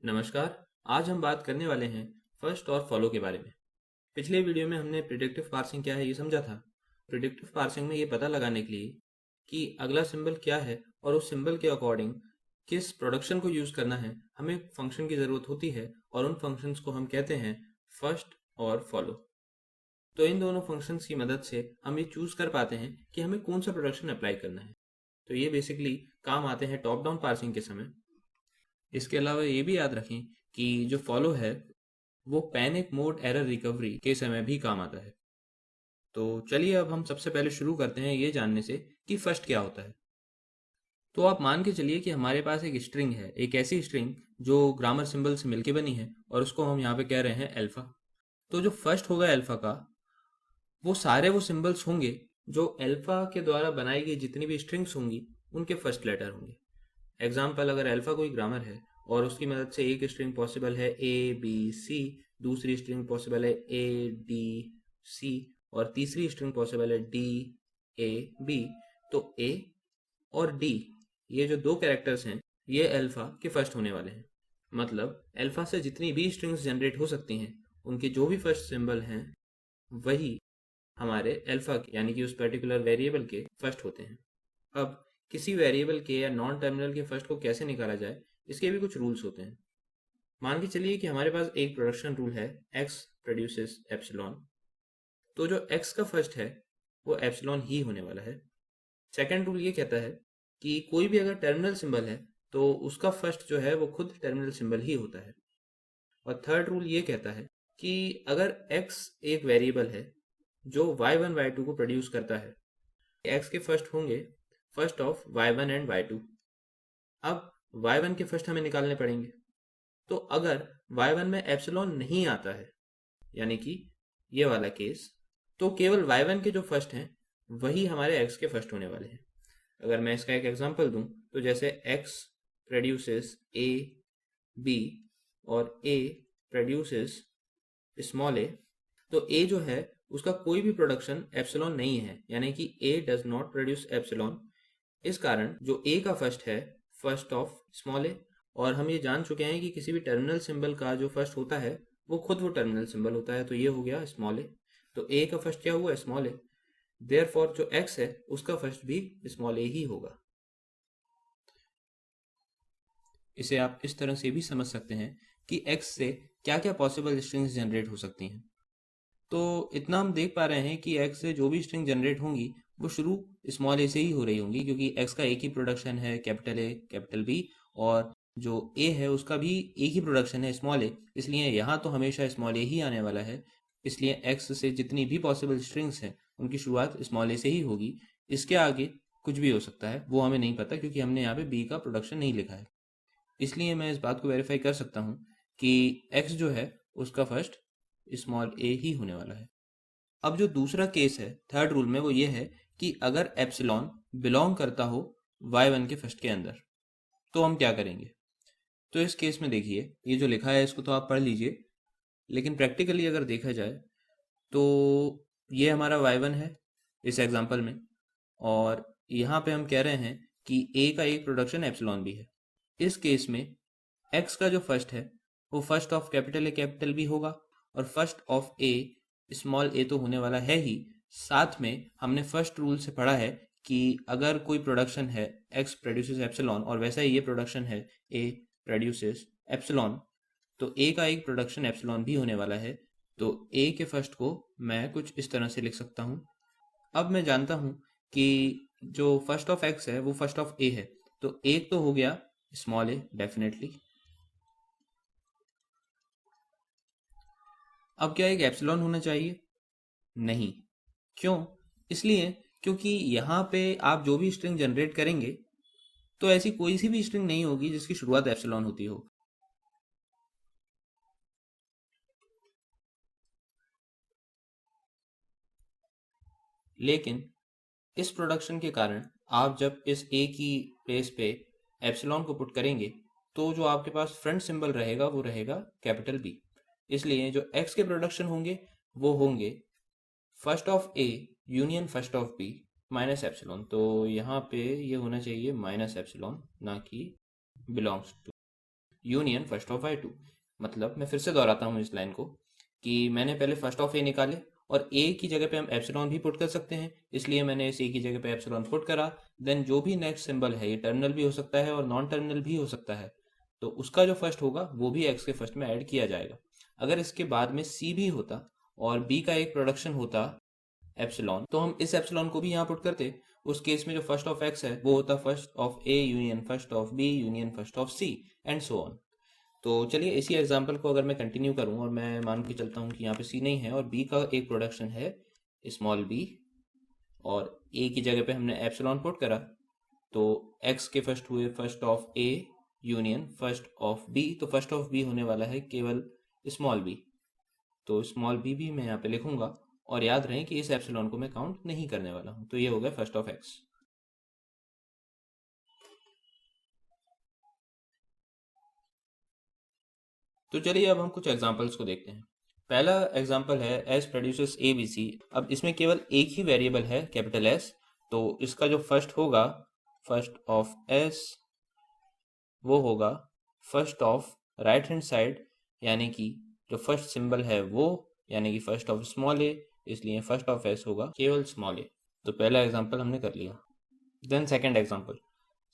नमस्कार। आज हम बात करने वाले हैं फर्स्ट और फॉलो के बारे में। पिछले वीडियो में हमने प्रिडिक्टिव पार्सिंग क्या है ये समझा था। प्रिडिक्टिव पार्सिंग में ये पता लगाने के लिए कि अगला सिंबल क्या है और उस सिंबल के अकॉर्डिंग किस प्रोडक्शन को यूज़ करना है, हमें फंक्शन की ज़रूरत होती है और उन फंक्शंस को हम कहते हैं फर्स्ट और फॉलो। तो इन दोनों फंक्शंस की मदद से हम ये चूज़ कर पाते हैं कि हमें कौन सा प्रोडक्शन अप्लाई करना है। तो ये बेसिकली काम आते हैं टॉप डाउन पार्सिंग के समय। इसके अलावा ये भी याद रखें कि जो फॉलो है वो पैनिक मोड एरर रिकवरी के समय भी काम आता है। तो चलिए अब हम सबसे पहले शुरू करते हैं ये जानने से कि फर्स्ट क्या होता है। तो आप मान के चलिए कि हमारे पास एक स्ट्रिंग है, एक ऐसी स्ट्रिंग जो ग्रामर सिंबल से मिलके बनी है और उसको हम यहाँ पे कह रहे हैं अल्फा। तो जो फर्स्ट होगा अल्फा का, वो सारे वो सिंबल्स होंगे जो अल्फा के द्वारा बनाई गई जितनी भी स्ट्रिंग्स होंगी उनके फर्स्ट लेटर होंगे। एग्जाम्पल, अगर अल्फा कोई ग्रामर है और उसकी मदद से एक स्ट्रिंग पॉसिबल है ए बी सी, दूसरी स्ट्रिंग पॉसिबल है ए डी सी और तीसरी स्ट्रिंग पॉसिबल है डी ए बी, तो ए और डी ये जो दो कैरेक्टर्स हैं ये अल्फा के फर्स्ट होने वाले हैं। मतलब अल्फा से जितनी भी स्ट्रिंग्स जनरेट हो सकती हैं उनके जो भी फर्स्ट सिंबल हैं वही हमारे अल्फा के यानी कि उस पर्टिकुलर वेरिएबल के फर्स्ट होते हैं। अब किसी वेरिएबल के या नॉन टर्मिनल के फर्स्ट को कैसे निकाला जाए, इसके भी कुछ रूल्स होते हैं। मान के चलिए कि हमारे पास एक प्रोडक्शन रूल है x प्रोड्यूसेस एप्सिलॉन। तो जो x का फर्स्ट है वो एप्सिलॉन ही होने वाला है। सेकंड रूल ये कहता है कि कोई भी अगर टर्मिनल सिंबल है तो उसका फर्स्ट जो है वो खुद टर्मिनल सिंबल ही होता है। और थर्ड रूल ये कहता है कि अगर x एक वेरिएबल है जो y1 y2 को प्रोड्यूस करता है, x के फर्स्ट होंगे first of y1 and y2। अब y1 के फर्स्ट हमें निकालने पड़ेंगे। तो अगर y1 में एप्सिलॉन नहीं आता है, यानी कि ये वाला केस, तो केवल y1 के जो फर्स्ट हैं वही हमारे x के फर्स्ट होने वाले हैं। अगर मैं इसका एक एग्जांपल दूं तो जैसे x प्रोड्यूसेस a b और a प्रोड्यूसेस स्मॉल a, तो a जो है उसका कोई भी प्रोडक्शन एप्सिलॉन नहीं है, यानी कि a does not produce epsilon. इस कारण जो a का फर्स्ट है फर्स्ट ऑफ स्मॉल a, और हम ये जान चुके हैं कि किसी भी टर्मिनल सिंबल का जो फर्स्ट होता है वो खुद वो टर्मिनल सिंबल होता है। तो ये हो गया स्मॉल a। तो a का फर्स्ट क्या हुआ? Small a। देयरफॉर जो x है उसका फर्स्ट भी स्मॉल a ही होगा। इसे आप इस तरह से भी समझ सकते हैं कि x से क्या क्या पॉसिबल स्ट्रिंग्स जनरेट हो सकती हैं। तो इतना हम देख पा रहे हैं कि x से जो भी स्ट्रिंग जनरेट होंगी वो शुरू स्मॉल a से ही हो रही होंगी, क्योंकि x का एक ही प्रोडक्शन है कैपिटल A कैपिटल B, और जो a है उसका भी एक ही प्रोडक्शन है स्मॉल a, इसलिए यहाँ तो हमेशा स्मॉल a ही आने वाला है। इसलिए x से जितनी भी पॉसिबल स्ट्रिंग्स हैं उनकी शुरुआत स्मॉल a से ही होगी। इसके आगे कुछ भी हो सकता है, वो हमें नहीं पता क्योंकि हमने यहाँ पे b का प्रोडक्शन नहीं लिखा है। इसलिए मैं इस बात को वेरीफाई कर सकता हूँ कि x जो है उसका फर्स्ट स्मॉल a ही होने वाला है। अब जो दूसरा केस है थर्ड रूल में, वो ये है कि अगर एप्सिलॉन बिलोंग करता हो y1 के फर्स्ट के अंदर, तो हम क्या करेंगे। तो इस केस में देखिए, ये जो लिखा है इसको तो आप पढ़ लीजिए, लेकिन प्रैक्टिकली अगर देखा जाए तो ये हमारा y1 है इस एग्जांपल में, और यहाँ पे हम कह रहे हैं कि a का एक प्रोडक्शन एप्सिलॉन भी है। इस केस में x का जो फर्स्ट है वो first of capital A capital B होगा, और first of A small A तो होने वाला है ही। साथ में हमने फर्स्ट रूल से पढ़ा है कि अगर कोई प्रोडक्शन है x प्रोड्यूसेस एप्सिलॉन और वैसा ही ये प्रोडक्शन है a प्रोड्यूसेस एप्सिलॉन, तो a का एक प्रोडक्शन एप्सिलॉन भी होने वाला है। तो a के फर्स्ट को मैं कुछ इस तरह से लिख सकता हूँ। अब मैं जानता हूँ कि जो फर्स्ट ऑफ x है वो फर्स्ट ऑफ a है, तो एक तो हो गया स्मॉल a डेफिनेटली। अब क्या एक एप्सिलॉन होना चाहिए? नहीं। क्यों? इसलिए क्योंकि यहाँ पे आप जो भी स्ट्रिंग जनरेट करेंगे तो ऐसी कोई सी भी स्ट्रिंग नहीं होगी जिसकी शुरुआत एप्सिलॉन होती हो। लेकिन इस प्रोडक्शन के कारण आप जब इस ए की प्लेस पे एप्सिलॉन को पुट करेंगे तो जो आपके पास फ्रंट सिंबल रहेगा वो रहेगा कैपिटल बी। इसलिए जो एक्स के प्रोडक्शन होंगे वो होंगे first of A union first of B minus epsilon. तो यहाँ पे ये होना चाहिए माइनस एप्सिलॉन, ना कि belongs to. Union first of y2। मतलब मैं फिर से दोहराता हूँ इस लाइन को कि मैंने पहले फर्स्ट ऑफ a निकाले और a की जगह पे हम एप्सिलॉन भी पुट कर सकते हैं, इसलिए मैंने इस a की जगह पे एप्सिलॉन पुट करा। देन जो भी नेक्स्ट सिंबल है ये टर्मिनल भी हो सकता है और नॉन टर्मिनल भी हो सकता है, तो उसका जो फर्स्ट होगा वो भी x के फर्स्ट में ऐड किया जाएगा। अगर इसके बाद में c भी होता और b का एक प्रोडक्शन होता एप्सिलॉन, तो हम इस एप्सिलॉन को भी यहाँ पुट करते। उस केस में जो फर्स्ट ऑफ x है वो होता first of a union first of b union first of c and so on. तो चलिए इसी एग्जांपल को अगर मैं कंटिन्यू करूं और मैं मान के चलता हूं कि यहाँ पे c नहीं है और b का एक प्रोडक्शन है स्मॉल b और a की जगह पे हमने एप्सिलॉन पुट करा, तो x के फर्स्ट हुए first of a union first of b, तो फर्स्ट ऑफ b होने वाला है केवल स्मॉल b। तो स्मॉल b भी मैं यहाँ पे लिखूंगा और याद रहे कि इस एप्सिलॉन को मैं काउंट नहीं करने वाला हूं। तो ये हो गया फर्स्ट ऑफ x। तो चलिए अब हम कुछ एग्जांपल्स को देखते हैं। पहला एग्जांपल है S produces A B C. अब इसमें केवल एक ही वेरिएबल है कैपिटल एस, तो इसका जो फर्स्ट होगा फर्स्ट ऑफ एस वो होगा first of right hand side, यानी कि जो फर्स्ट सिंबल है वो यानी कि फर्स्ट ऑफ स्मॉल ए, इसलिए फर्स्ट ऑफ एस होगा केवल स्मॉल ए। तो पहला एग्जांपल हमने कर लिया। Then second example,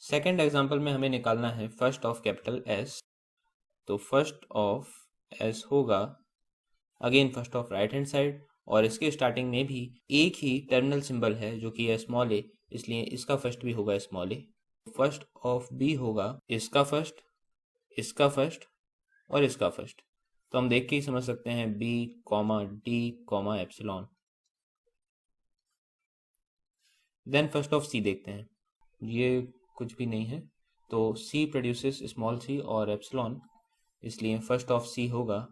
second example में हमें निकालना है फर्स्ट ऑफ कैपिटल एस। तो फर्स्ट ऑफ एस होगा again first of right hand side और इसके स्टार्टिंग में भी एक ही टर्मिनल सिंबल है जो कि है स्मॉल ए, इसलिए इसका फर्स्ट भी होगा small A. First of B होगा इसका फर्स्ट और इसका फर्स्ट। तो हम देख के ही समझ सकते हैं B comma D comma epsilon. Then first of C देखते हैं, ये कुछ भी नहीं है, तो सी प्रोड्यूसेस स्मॉल सी और एप्सिलॉन, इसलिए फर्स्ट ऑफ सी होगा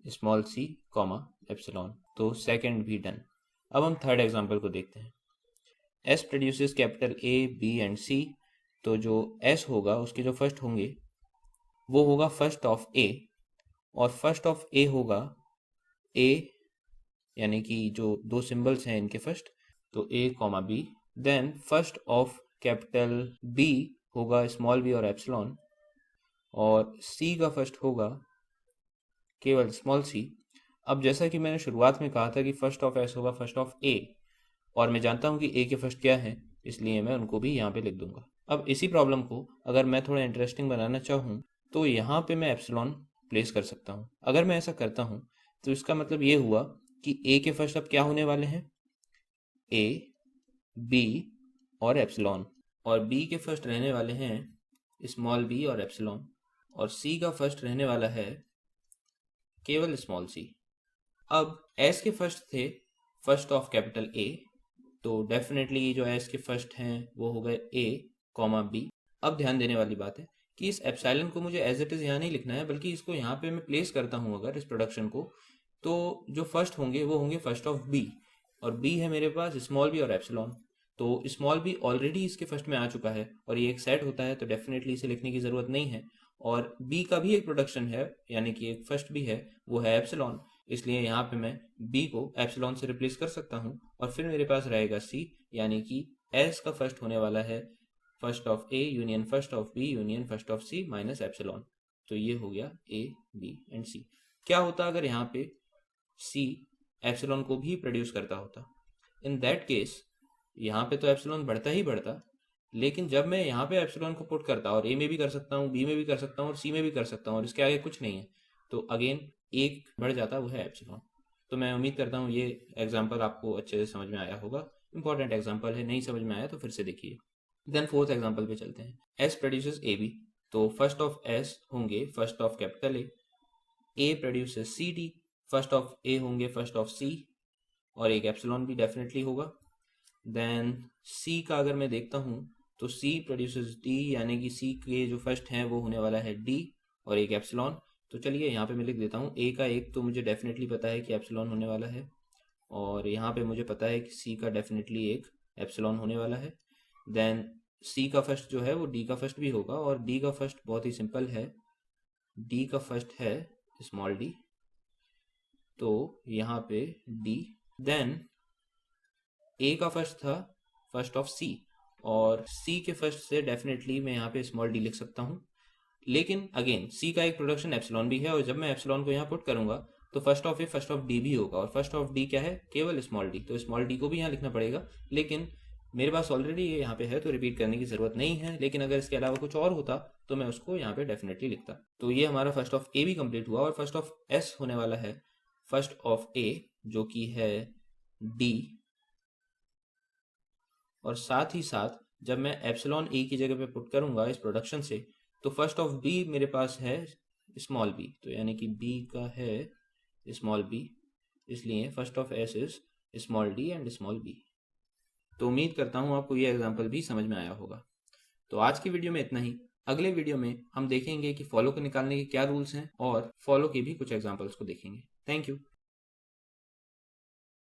स्मॉल सी कॉमा एप्सिलॉन। तो सेकंड भी डन। अब हम थर्ड एग्जांपल को देखते हैं। S produces capital A B and C, तो जो एस होगा उसके जो फर्स्ट होंगे वो होगा फर्स्ट ऑफ ए और फर्स्ट ऑफ ए होगा ए, यानी कि जो दो सिंबल्स हैं इनके फर्स्ट, तो A comma B. Then first of capital B होगा स्मॉल बी और एप्सिलॉन और सी का फर्स्ट होगा केवल स्मॉल सी। अब जैसा कि मैंने शुरुआत में कहा था कि फर्स्ट ऑफ एस होगा फर्स्ट ऑफ ए और मैं जानता हूं कि ए के फर्स्ट क्या है, इसलिए मैं उनको भी यहाँ पे लिख दूंगा। अब इसी प्रॉब्लम को अगर मैं थोड़ा इंटरेस्टिंग बनाना चाहूँ तो यहाँ पे मैं एप्सिलॉन प्लेस कर सकता हूँ। अगर मैं ऐसा करता हूँ तो इसका मतलब ये हुआ कि ए के फर्स्ट अब क्या होने वाले हैं, ए बी और एप्सिलॉन, और बी के फर्स्ट रहने वाले हैं स्मॉल बी और एप्सिलॉन, और सी का फर्स्ट रहने वाला है केवल स्मॉल सी। अब एस के फर्स्ट थे फर्स्ट ऑफ कैपिटल ए, तो डेफिनेटली जो एस के फर्स्ट हैं वो हो गए ए कॉमा बी। अब ध्यान देने वाली बात है कि इस एप्सिलॉन को मुझे एज इट इज यहाँ नहीं लिखना है, बल्कि इसको यहाँ पे मैं प्लेस करता हूँ अगर इस प्रोडक्शन को, तो जो फर्स्ट होंगे वो होंगे फर्स्ट ऑफ बी, और बी है मेरे पास स्मॉल बी और एप्सिलॉन। तो स्मॉल बी ऑलरेडी इसके फर्स्ट में आ चुका है और ये एक सेट होता है, तो डेफिनेटली इसे लिखने की जरूरत नहीं है। और बी का भी एक प्रोडक्शन है यानी कि एक फर्स्ट भी है, वो है एप्सिलॉन, इसलिए यहाँ पे मैं बी को एप्सिलॉन से रिप्लेस कर सकता हूँ और फिर मेरे पास रहेगा सी, यानी कि एस का फर्स्ट होने वाला है first of A union first of B union first of C minus epsilon. तो ये हो गया ए बी एंड सी। क्या होता अगर यहाँ पे सी एप्सिलॉन को भी प्रोड्यूस करता होता? इन दैट केस यहाँ पे तो एप्सिलॉन बढ़ता ही बढ़ता, लेकिन जब मैं यहाँ पे एप्सिलॉन को पुट करता, और ए में भी कर सकता हूँ, बी में भी कर सकता हूँ और सी में भी कर सकता हूँ और इसके आगे कुछ नहीं है, तो अगेन एक बढ़ जाता, वो है एप्सिलॉन। तो मैं उम्मीद करता हूँ ये एग्जाम्पल आपको अच्छे से समझ में आया होगा। इंपॉर्टेंट एग्जाम्पल है, नहीं समझ में आया तो फिर से देखिए। देन फोर्थ एग्जाम्पल पे चलते हैं। एस प्रोड्यूसेस ए बी, तो फर्स्ट ऑफ एस होंगे first of capital A produces C D, first of A होंगे फर्स्ट ऑफ सी और एक एप्सिलॉन भी डेफिनेटली होगा। देन सी का अगर मैं देखता हूँ तो सी प्रोड्यूसेस डी, यानी कि सी के जो फर्स्ट हैं वो होने वाला है डी और एक एप्सिलॉन। तो चलिए यहाँ पे मैं लिख देता हूँ ए का एक, तो मुझे डेफिनेटली पता है कि एप्सिलॉन होने वाला है, और यहाँ पे मुझे पता है कि सी का डेफिनेटली एक एप्सिलॉन होने वाला है। देन सी का फर्स्ट जो है वो डी का फर्स्ट भी होगा, और डी का फर्स्ट बहुत ही सिंपल है, डी का फर्स्ट है स्मॉल डी, तो यहाँ पे डी। देन ए का फर्स्ट था फर्स्ट ऑफ सी, और सी के फर्स्ट से डेफिनेटली मैं यहाँ पे स्मॉल डी लिख सकता हूँ, लेकिन अगेन सी का एक प्रोडक्शन एप्सिलॉन भी है, और जब मैं एप्सिलॉन को यहाँ पुट करूंगा तो first of A first of D भी होगा, और फर्स्ट ऑफ डी क्या है, केवल स्मॉल डी, तो स्मॉल डी को भी यहाँ लिखना पड़ेगा। लेकिन मेरे पास ऑलरेडी ये यहाँ पे है तो रिपीट करने की जरूरत नहीं है, लेकिन अगर इसके अलावा कुछ और होता तो मैं उसको यहाँ पे डेफिनेटली लिखता। तो ये हमारा फर्स्ट ऑफ ए भी कंप्लीट हुआ, और फर्स्ट ऑफ एस होने वाला है फर्स्ट ऑफ ए जो कि है डी, और साथ ही साथ जब मैं एप्सिलॉन ए की जगह पे पुट करूंगा इस प्रोडक्शन से, तो फर्स्ट ऑफ बी मेरे पास है स्मॉल बी, तो यानी कि बी का है स्मॉल बी, इसलिए first of S is small D and small B. तो उम्मीद करता हूँ आपको ये एग्जाम्पल भी समझ में आया होगा। तो आज की वीडियो में इतना ही। अगले वीडियो में हम देखेंगे कि फॉलो को निकालने के क्या रूल्स हैं, और फॉलो के भी कुछ एग्जाम्पल्स को देखेंगे। Thank you.